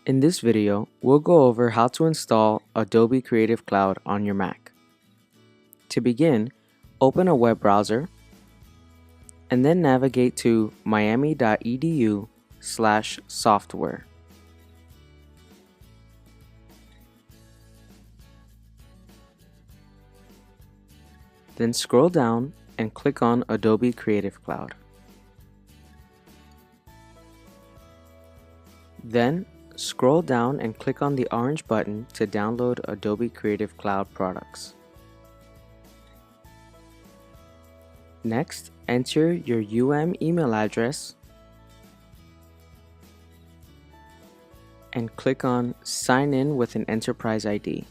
In this video, we'll go over how to install Adobe Creative Cloud on your Mac. To begin, open a web browser and then navigate to miami.edu/software. Then scroll down and click on Adobe Creative Cloud. Then scroll down and click on the orange button to download Adobe Creative Cloud products. Next, enter your email address and click on Sign in with an enterprise ID.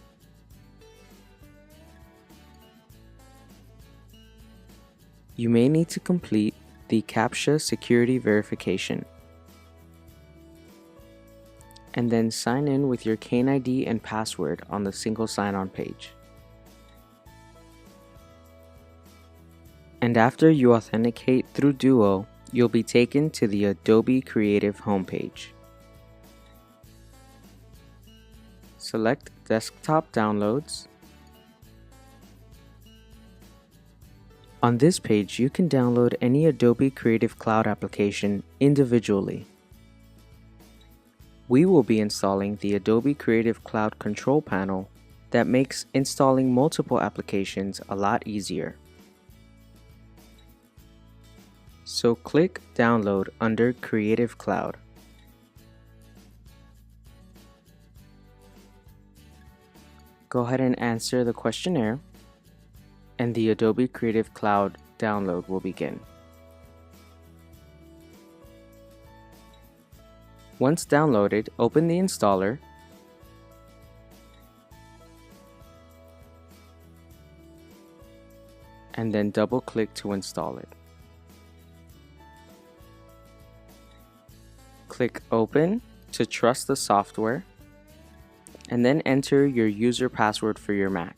You may need to complete the CAPTCHA security verification, and then sign in with your Kane ID and password on the single sign-on page. And after you authenticate through Duo, you'll be taken to the Adobe Creative homepage. Select Desktop Downloads. On this page, you can download any Adobe Creative Cloud application individually. We will be installing the Adobe Creative Cloud control panel that makes installing multiple applications a lot easier. So click Download under Creative Cloud. Go ahead and answer the questionnaire, and the Adobe Creative Cloud download will begin. Once downloaded, open the installer and then double-click to install it. Click Open to trust the software, and then enter your user password for your Mac.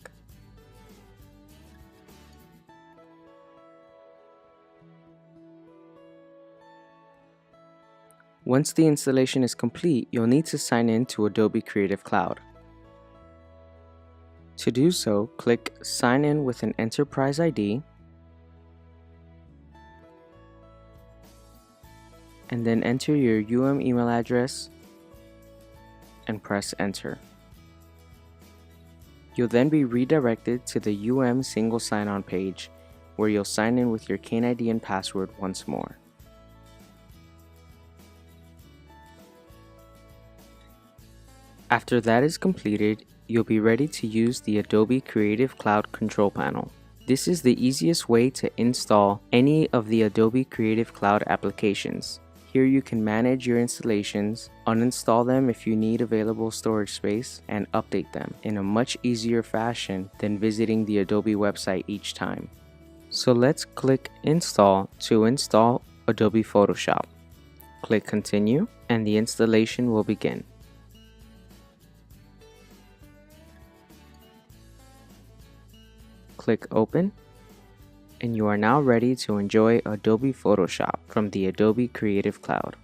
Once the installation is complete, you'll need to sign in to Adobe Creative Cloud. To do so, click Sign in with an enterprise ID, and then enter your email address and press Enter. You'll then be redirected to the single sign-on page where you'll sign in with your Kane ID and password once more. After that is completed, you'll be ready to use the Adobe Creative Cloud control panel. This is the easiest way to install any of the Adobe Creative Cloud applications. Here you can manage your installations, uninstall them if you need available storage space, and update them in a much easier fashion than visiting the Adobe website each time. So let's click Install to install Adobe Photoshop. Click Continue, and the installation will begin. Click Open, and you are now ready to enjoy Adobe Photoshop from the Adobe Creative Cloud.